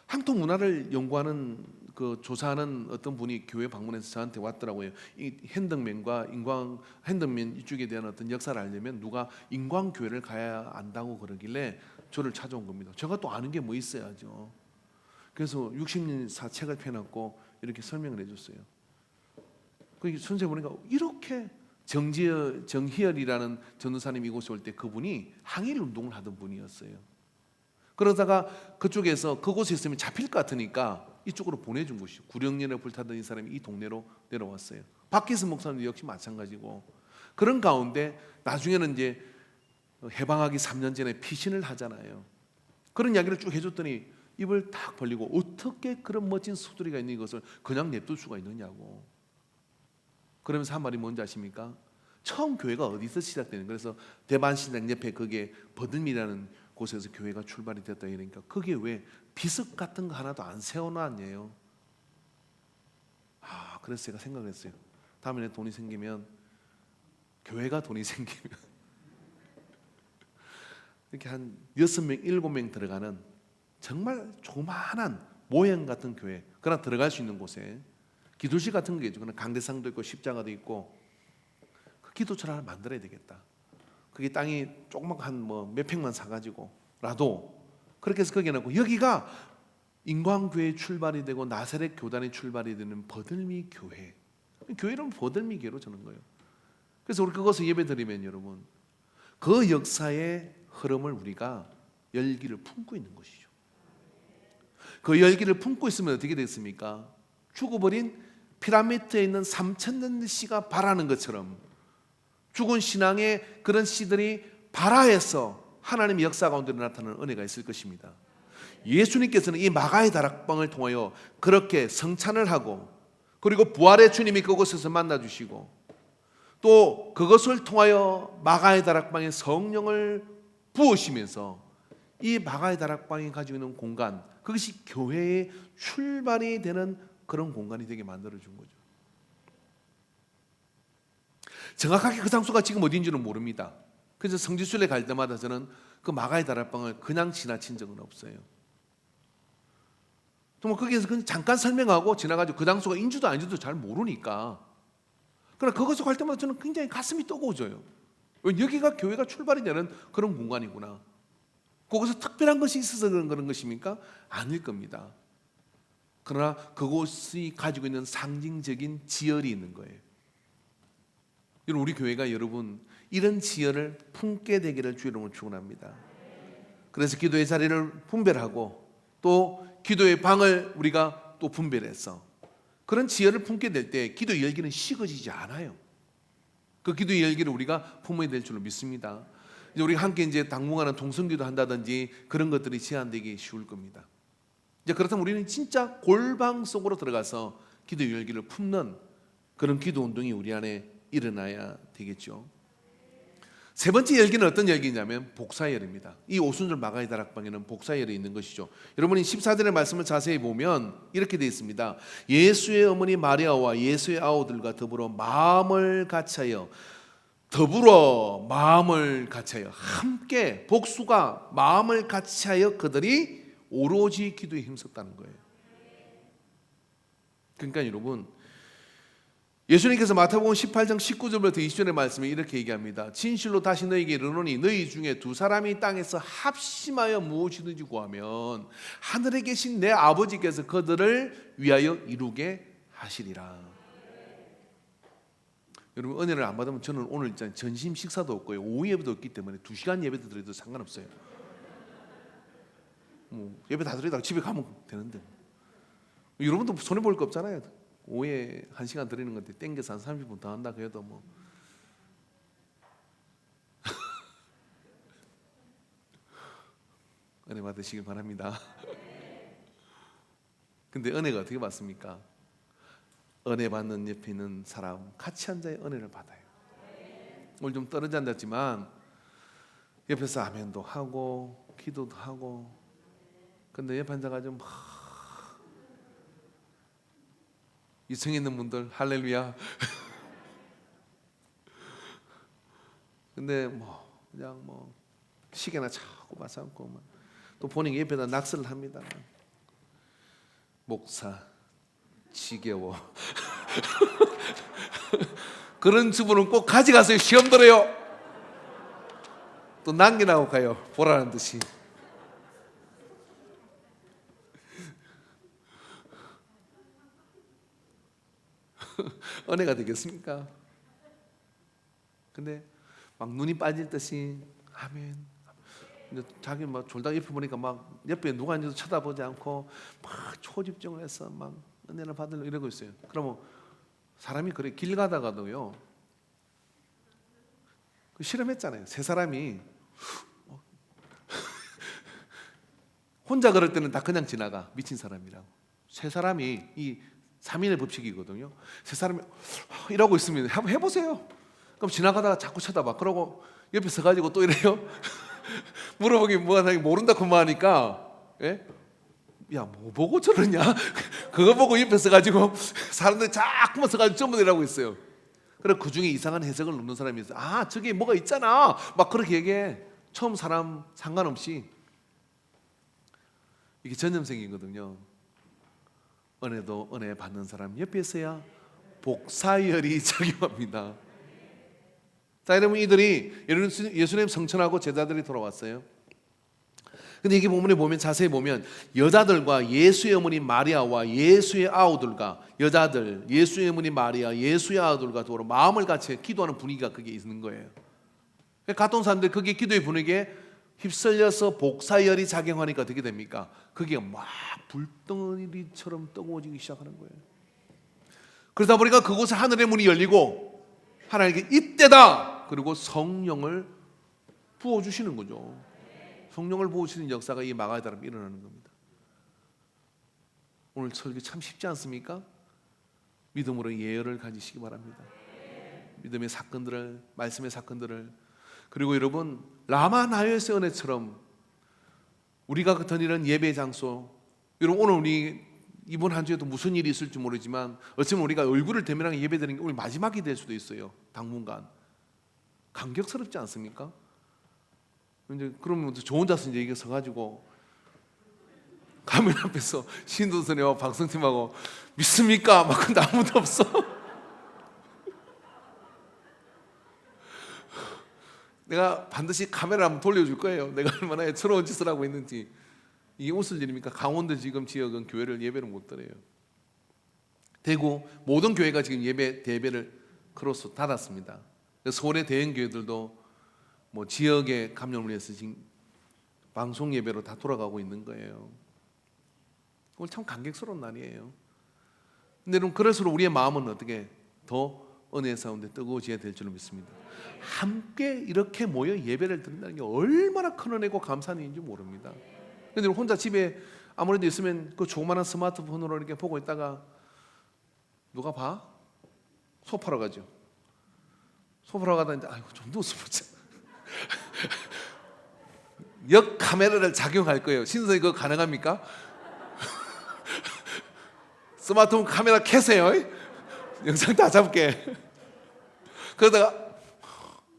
향토 문화를 연구하는 그 그 조사하는 어떤 분이 교회 방문해서 저한테 왔더라고요. 이 핸덕맨과 핸덕맨 이쪽에 대한 어떤 역사를 알려면 누가 인광교회를 가야 안다고 그러길래 저를 찾아온 겁니다. 제가 또 아는 게 뭐 있어야죠. 그래서 60년사 책을 펴놨고 이렇게 설명을 해줬어요. 그 선생 보니까 이렇게 정희열이라는 전도사님이 이곳에 올 때 그분이 항일 운동을 하던 분이었어요. 그러다가 그쪽에서 그곳에 있으면 잡힐 것 같으니까 이쪽으로 보내준 것이죠. 구령연에 불타던 이 사람이 이 동네로 내려왔어요. 박기스 목사님도 역시 마찬가지고, 그런 가운데 나중에는 이제 해방하기 3년 전에 피신을 하잖아요. 그런 이야기를 쭉 해줬더니 입을 딱 벌리고 어떻게 그런 멋진 수두리가 있는 것을 그냥 냅둘 수가 있느냐고. 그러면서 한 말이 뭔지 아십니까? 처음 교회가 어디서 시작되는, 그래서 대만신당 옆에 그게 버듬이라는 곳에서 교회가 출발이 됐다 이러니까 그게 왜 비석 같은 거 하나도 안 세워놨냐요. 그래서 제가 생각했어요. 다음에 돈이 생기면, 교회가 돈이 생기면 이렇게 한 6명, 7명 들어가는 정말 조그마한 모형 같은 교회, 그러나 들어갈 수 있는 곳에 기도실 같은 게 있죠. 그러나 강대상도 있고 십자가도 있고, 그 기도처를 하나 만들어야 되겠다. 그게 땅이 조그만 한 몇 평만 사가지고라도 그렇게 해서 거기에 놓고, 여기가 인광교회 출발이 되고 나사렛 교단이 출발이 되는 버들미 교회. 교회 이름 버들미 교회로 저는 거예요. 그래서 우리 그것을 예배드리면 여러분, 그 역사의 흐름을 우리가 열기를 품고 있는 것이죠. 그 열기를 품고 있으면 어떻게 됐습니까? 죽어버린 피라미드에 있는 3,000년 씨가 발하는 것처럼 죽은 신앙의 그런 씨들이 발하해서 하나님의 역사 가운데 나타나는 은혜가 있을 것입니다. 예수님께서는 이 마가의 다락방을 통하여 그렇게 성찬을 하고, 그리고 부활의 주님이 그곳에서 만나주시고, 또 그것을 통하여 마가의 다락방에 성령을 부으시면서 이 마가의 다락방이 가지고 있는 공간, 그것이 교회의 출발이 되는 그런 공간이 되게 만들어준 거죠. 정확하게 그 장소가 지금 어딘지는 모릅니다. 그래서 성지순례 갈 때마다 저는 그 마가의 다락방을 그냥 지나친 적은 없어요. 정말 거기에서 그냥 잠깐 설명하고 지나가지고 그 장소가 인주도 아닌지도 잘 모르니까, 그러나 그것을 갈 때마다 저는 굉장히 가슴이 뜨거워져요. 여기가 교회가 출발이 되는 그런 공간이구나. 거기서 특별한 것이 있어서 그런 것입니까? 아닐 겁니다. 그러나 그곳이 가지고 있는 상징적인 지열이 있는 거예요. 여러분, 우리 교회가 여러분 이런 지열을 품게 되기를 주 이름으로 축원합니다. 그래서 기도의 자리를 분별하고 또 기도의 방을 우리가 또 분별해서 그런 지열을 품게 될 때 기도의 열기는 식어지지 않아요. 그 기도의 열기를 우리가 품어야 될 줄로 믿습니다. 이제 우리가 함께 이제 당분간은 동성기도 한다든지 그런 것들이 제한되기 쉬울 겁니다. 이제 그렇다면 우리는 진짜 골방 속으로 들어가서 기도의 열기를 품는 그런 기도 운동이 우리 안에 일어나야 되겠죠. 세 번째 열기는 어떤 열기냐면 복사열입니다. 이 오순절 마가의 다락방에는 복사열이 있는 것이죠. 여러분이 14절의 말씀을 자세히 보면 이렇게 되어 있습니다. 예수의 어머니 마리아와 예수의 아우들과 더불어 마음을 같이하여, 함께 복수가 마음을 같이하여 그들이 오로지 기도에 힘썼다는 거예요. 그러니까 여러분, 예수님께서 마태복음 18장 19절부터 20절의 말씀에 이렇게 얘기합니다. 진실로 다시 너희에게 이르노니 너희 중에 두 사람이 땅에서 합심하여 무엇이든지 구하면 하늘에 계신 내 아버지께서 그들을 위하여 이루게 하시리라. 여러분, 은혜를 안 받으면 저는 오늘 전심 식사도 없고요, 오후 예배도 없기 때문에 2시간 예배도 드려도 상관없어요. 예배 다 드리다가 집에 가면 되는데, 여러분도 손해볼 거 없잖아요. 오후에 1시간 드리는 건데 땡겨서 한 30분 더 한다 그래도 뭐 은혜 받으시길 바랍니다. 근데 은혜가 어떻게 받습니까? 은혜 받는 옆에 있는 사람 같이 앉아야 은혜를 받아요. 오늘 좀 떨어져 앉았지만 옆에서 아멘도 하고 기도도 하고, 근데 옆에 앉아가지고 이층에 있는 분들 할렐루야. 근데 그냥 시계나 차고 맞삼고 또 본인 옆에다 낙서를 합니다. 목사 지겨워. 그런 주부는 꼭 가져가세요. 시험 들어요. 또 남겨나고 가요. 보라는 듯이. 은혜가 되겠습니까? 근데 막 눈이 빠질 듯이 아멘. 근데 자기 막 졸다 옆에 보니까 막 옆에 누가 앉아도 쳐다보지 않고 막 초집중을 해서 막 은혜를 받으려고 이러고 있어요. 그러면 사람이 그래 길 가다가도요. 그 실험했잖아요. 세 사람이 혼자 걸을 때는 다 그냥 지나가. 미친 사람이라고. 세 사람이 이 3인의 법칙이거든요. 세 사람이 이러고 있으면 해보세요. 그럼 지나가다가 자꾸 쳐다봐. 그러고 옆에 서가지고 또 이래요. 물어보긴 뭐하나 모른다 그만하니까 예? 야, 뭐 보고 저러냐? 그거 보고 옆에 서가지고 사람들이 자꾸만 서가지고 전부 이러고 있어요. 그래 그 중에 이상한 해석을 넣는 사람이 있어요. 아, 저게 뭐가 있잖아. 막 그렇게 얘기해. 처음 사람 상관없이. 이게 전염성이거든요. 은혜도 은혜 받는 사람 옆에 있어야 복사열이 작용합니다. 자, 여러분 이들이 예수님 성천하고 제자들이 돌아왔어요. 근데 이게 본문에 보면 자세히 보면 여자들과 예수의 어머니 마리아와 예수의 아우들과 여자들, 예수의 어머니 마리아, 예수의 아우들과 더불어 마음을 같이 기도하는 분위기가 그게 있는 거예요. 갔던 사람들 그게 기도의 분위기에 휩쓸려서 복사열이 작용하니까 어떻게 됩니까? 그게 막 불덩이처럼 뜨거워지기 시작하는 거예요. 그러다 보니까 그곳에 하늘의 문이 열리고 하나님께 이때다! 그리고 성령을 부어주시는 거죠. 성령을 부어주시는 역사가 이 마가다람에 일어나는 겁니다. 오늘 설교 참 쉽지 않습니까? 믿음으로 예열을 가지시기 바랍니다. 믿음의 사건들을, 말씀의 사건들을, 그리고 여러분 라마나요스의 은혜처럼 우리가 다니는 예배 장소, 여러분 오늘 우리 이번 한 주에도 무슨 일이 있을지 모르지만 어쩌면 우리가 얼굴을 대면하게 예배드리는 게 오늘 마지막이 될 수도 있어요. 당분간 감격스럽지 않습니까? 이제 그러면 저 혼자서 이제 이게 서가지고 카메라 앞에서 신도선이와 방송팀하고 믿습니까? 막 근데 아무도 없어. 내가 반드시 카메라 한번 돌려줄 거예요. 내가 얼마나 애처로운 짓을 하고 있는지. 이게 웃을 일입니까? 강원도 지금 지역은 교회를 예배를 못 드려요. 대구 모든 교회가 지금 예배 대회를 크로스 닫았습니다. 서울의 대형 교회들도 뭐 지역의 감염을 위해서 지금 방송 예배로 다 돌아가고 있는 거예요. 오늘 참 감격스러운 날이에요. 근데 여러분 그럴수록 우리의 마음은 어떻게 더 은혜 가운데 뜨거워져야 될 줄로 믿습니다. 함께 이렇게 모여 예배를 드린다는 게 얼마나 큰 은혜고 감사한 일인지 모릅니다. 근데 혼자 집에 아무래도 있으면 그 조그마한 스마트폰으로 이렇게 보고 있다가 누가 봐? 소파로 가죠. 소파로 가다 이제 아이고 좀 누워서 보자. 역 카메라를 작용할 거예요. 신선이 그거 가능합니까? 스마트폰 카메라 켜세요. 영상 다 잡게. 그러다가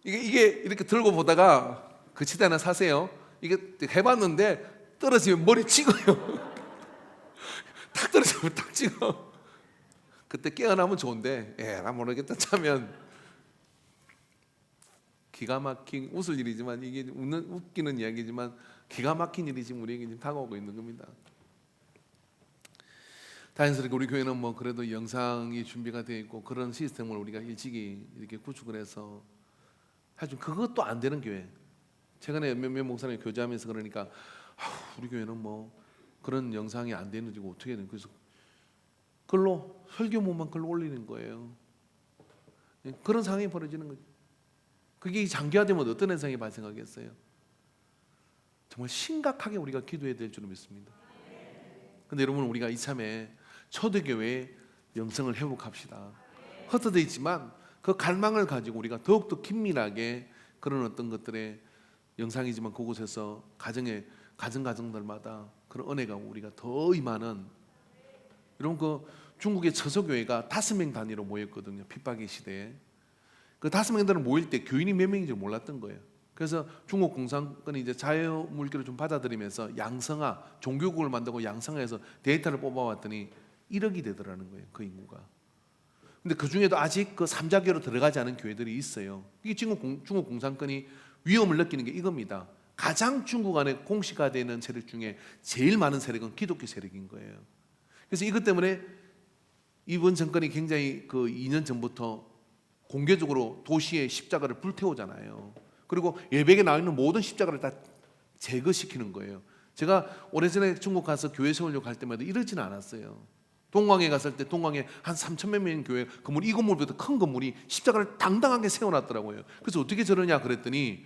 이게 이렇게 들고 보다가 그 치대 하나 사세요. 이게 해봤는데 떨어지면 머리 찍어요. 탁 떨어지면 탁 찍어. 그때 깨어나면 좋은데 나 모르겠다 차면 기가 막힌 웃을 일이지만 이게 웃기는 이야기지만 기가 막힌 일이 지금 우리에게 지금 다가오고 있는 겁니다. 자연스럽게 우리 교회는 뭐 그래도 영상이 준비가 되어 있고 그런 시스템을 우리가 일찍이 이렇게 구축을 해서 하지만 그것도 안 되는 교회. 최근에 몇몇 목사님이 교제하면서 그러니까 우리 교회는 뭐 그런 영상이 안 되는지 어떻게 되는 그래서 글로 설교문만 글로 올리는 거예요. 그런 상황이 벌어지는 거죠. 그게 장기화되면 어떤 현상이 발생하겠어요? 정말 심각하게 우리가 기도해야 될 줄로 믿습니다. 근데 여러분 우리가 이참에 초대교회의 영성을 회복합시다. 흩어져 있지만 그 갈망을 가지고 우리가 더욱더 긴밀하게 그런 어떤 것들의 영상이지만 그곳에서 가정들마다 그런 은혜가 우리가 더 임하는 여러분 그 중국의 처소교회가 5명 단위로 모였거든요. 핍박의 시대에. 그 5명들은 모일 때 교인이 몇 명인지 몰랐던 거예요. 그래서 중국 공산권이 이제 자유물기를 좀 받아들이면서 양성화, 종교국을 만들고 양성화해서 데이터를 뽑아왔더니 1억이 되더라는 거예요. 그 인구가. 근데 그 중에도 아직 그 3자교로 들어가지 않은 교회들이 있어요. 이게 지금 중국 공산권이 위험을 느끼는 게 이겁니다. 가장 중국 안에 공시화되는 세력 중에 제일 많은 세력은 기독교 세력인 거예요. 그래서 이것 때문에 이번 정권이 굉장히 그 2년 전부터 공개적으로 도시의 십자가를 불태우잖아요. 그리고 예배에 나와 있는 모든 십자가를 다 제거시키는 거예요. 제가 오래전에 중국 가서 교회 세우려고 할 때마다 이러지는 않았어요. 동광에 갔을 때 동광에 한 3,000몇 명인 교회 건물, 이 건물보다 큰 건물이 십자가를 당당하게 세워놨더라고요. 그래서 어떻게 저러냐 그랬더니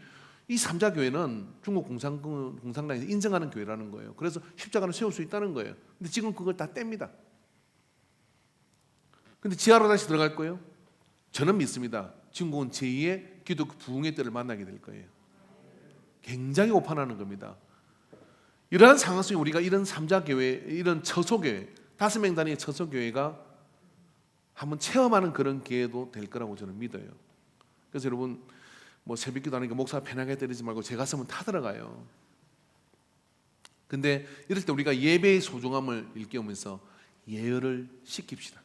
이 삼자교회는 중국 공산당에서 인정하는 교회라는 거예요. 그래서 십자가를 세울 수 있다는 거예요. 근데 지금 그걸 다 뗍니다. 근데 지하로 다시 들어갈 거예요? 저는 믿습니다. 중국은 제2의 기독교 부흥의 때를 만나게 될 거예요. 굉장히 오판하는 겁니다. 이러한 상황 속에 우리가 이런 삼자교회, 이런 처소교회, 5명 단위의 처소교회가 한번 체험하는 그런 기회도 될 거라고 저는 믿어요. 그래서 여러분 뭐 새벽기도 하니까 목사 편하게 때리지 말고 제가 쓰면 타들어가요. 근데 이럴 때 우리가 예배의 소중함을 일깨우면서 예열을 시킵시다.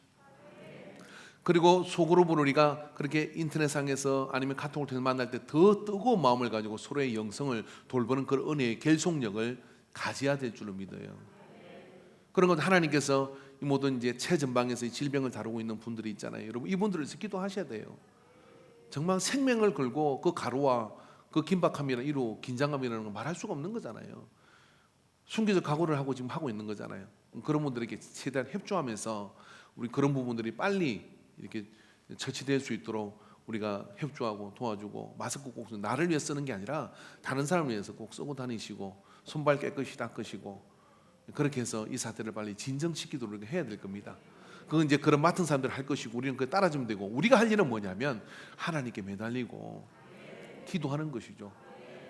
그리고 속으로는 우리가 그렇게 인터넷상에서 아니면 카톡을 통해서 만날 때 더 뜨거운 마음을 가지고 서로의 영성을 돌보는 그런 은혜의 결속력을 가져야 될 줄로 믿어요. 그런 건 하나님께서 이 모든 이제 최전방에서 이 질병을 다루고 있는 분들이 있잖아요. 여러분 이분들을 위해서 기도하셔야 돼요. 정말 생명을 걸고 그 가루와 그 긴박함이나 이루 긴장감이라는 걸 말할 수가 없는 거잖아요. 순교적 각오를 하고 지금 하고 있는 거잖아요. 그런 분들에게 최대한 협조하면서 우리 그런 부분들이 빨리 이렇게 처치될 수 있도록 우리가 협조하고 도와주고, 마스크 꼭 나를 위해 쓰는 게 아니라 다른 사람을 위해서 꼭 쓰고 다니시고 손발 깨끗이 닦으시고 그렇게 해서 이 사태를 빨리 진정시키도록 해야 될 겁니다. 그건 이제 그런 맡은 사람들 할 것이고 우리는 그걸 따라주면 되고, 우리가 할 일은 뭐냐면 하나님께 매달리고 기도하는 것이죠.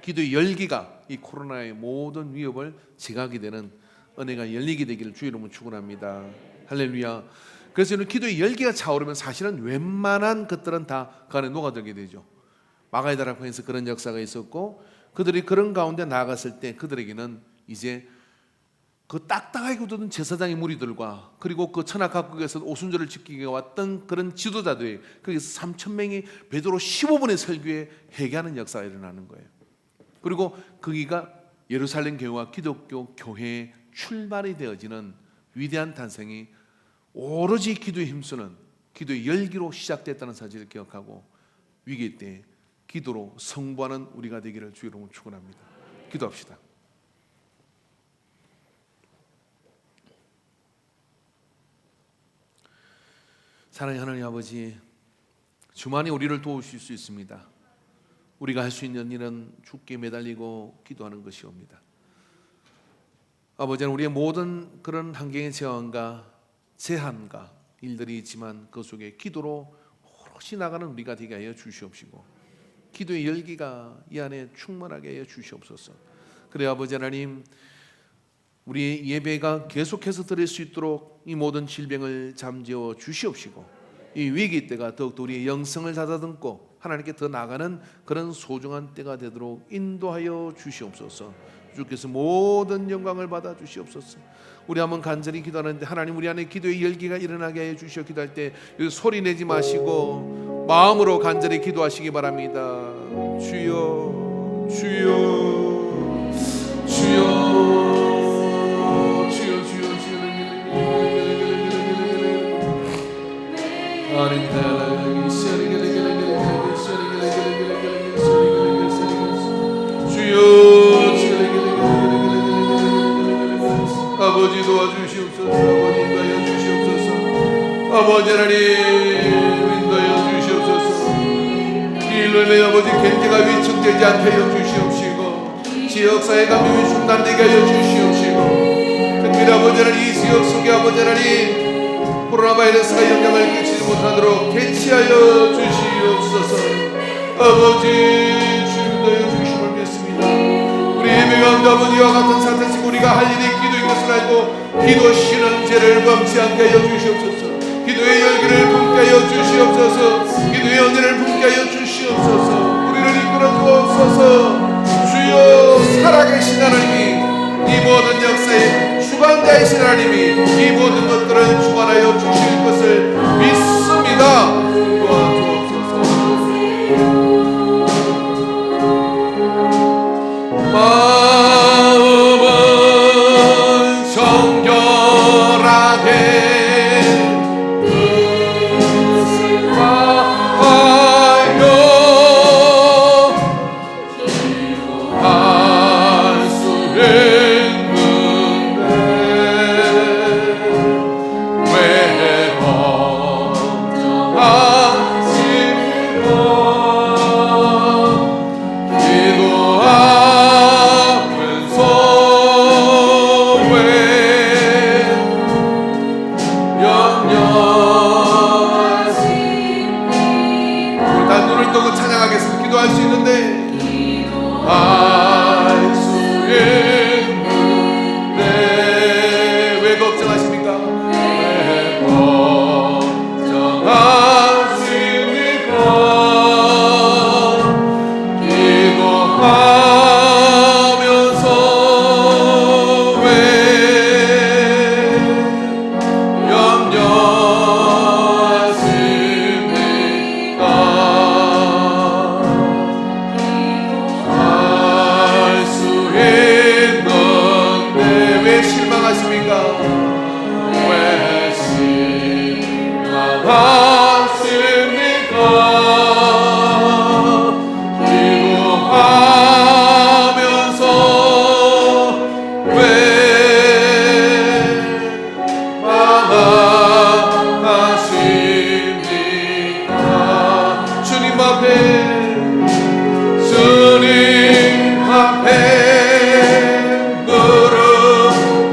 기도의 열기가 이 코로나의 모든 위협을 제거하게 되는 은혜가 열리게 되기를 주의 이름으로 축원합니다. 할렐루야. 그래서 이런 기도의 열기가 차오르면 사실은 웬만한 것들은 다 그 안에 녹아들게 되죠. 마가의 다락방에서 그런 역사가 있었고, 그들이 그런 가운데 나아갔을 때 그들에게는 이제 그 딱딱하게 굳어둔 제사장의 무리들과 그리고 그 천하각국에서 오순절을 지키게 왔던 그런 지도자들이, 거기서 3,000명이 베드로 15분의 설교에 회개하는 역사가 일어나는 거예요. 그리고 거기가 예루살렘 교회와 기독교 교회의 출발이 되어지는 위대한 탄생이 오로지 기도에 힘쓰는 기도의 열기로 시작됐다는 사실을 기억하고, 위기 때 기도로 승부하는 우리가 되기를 주의 이름으로 축원합니다. 기도합시다. 사랑의 하나님 아버지, 주만이 우리를 도우실 수 있습니다. 우리가 할 수 있는 일은 주께 매달리고 기도하는 것이옵니다. 아버지는 우리의 모든 그런 환경의 제한과 일들이 있지만 그 속에 기도로 오롯이 나가는 우리가 되게 하여 주시옵시고, 기도의 열기가 이 안에 충만하게 하여 주시옵소서. 그래 아버지 하나님, 우리 예배가 계속해서 드릴 수 있도록 이 모든 질병을 잠재워 주시옵시고, 이 위기 때가 더욱더 우리의 영성을 다다듬고 하나님께 더 나가는 그런 소중한 때가 되도록 인도하여 주시옵소서. 주께서 모든 영광을 받아 주시옵소서. 우리 한번 간절히 기도하는데, 하나님 우리 안에 기도의 열기가 일어나게 해 주시어. 기도할 때 소리 내지 마시고 마음으로 간절히 기도하시기 바랍니다. 주여 주여 주여 아버지 도와주시옵소서. 아버지 인도하여 주시옵소서. 아버지 하나님 인도하여 주시옵소서. 이 일로 인해 아버지 경제가 위축되지 않게 하여 주시옵시고, 지역사회 감염이 중단되게 하여 주시옵시고, 특별히 아버지 하나님 이 지역 속에 아버지 하나님 코로나 바이러스가 영향을 끼치지 못하도록 개치하여 주시옵소서. 아버지 주님도여 주심을 믿습니다. 우리 예배 가운데 아버지와 같은 사태 속에 우리가 할 일이 기도인 것을 알고 기도 쉬는 죄를 범치 않게 하여 주시옵소서. 기도의 열기를 품게 하여 주시옵소서. 기도의 은혜를 품게 하여 주시옵소서. 우리를 이끌어 주옵소서. 주여 살아계신 하나님이 이 모든 역사의 주관자이신 하나님이 이 모든 것들을 주관하여 기도할 수 있는데 할 수 있는데 왜 걱정하십니까? 왜 걱정하십니까? 기도하면서 왜 염려하십니까? 할 수 있는데 왜 실망하십니까? 왜 실망하십니까? 기도하면서 왜 망하십니까? 주님 앞에 무릎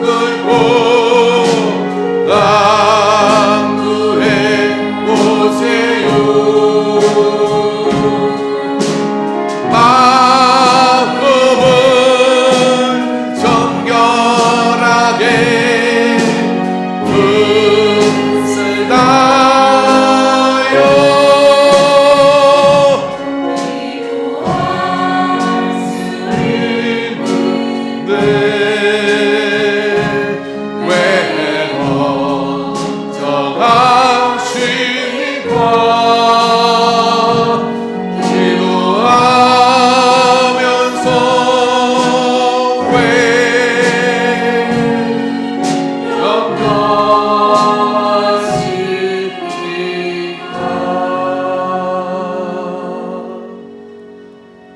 꿇고 간구해 보세요. 마음은 정결하게 뜻을 다하여 왜 걱정하십니까? 기도하면서 왜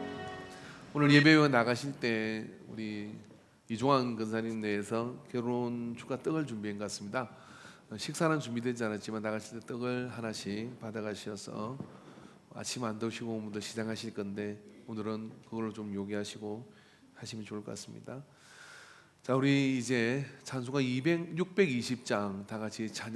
염려하십니까? 오늘 예배에 나가실 때 우리 이종환 근사님 내에서 결혼 축하 떡을 준비한 것 같습니다. 식사는 준비되지 않았지만 나가실 때 떡을 하나씩 받아가셔서 아침 안 드시고 오늘도 시장하실 건데 오늘은 그걸로 좀 요기하시고 하시면 좋을 것 같습니다. 자, 우리 이제 찬송가 620장 다 같이 찬양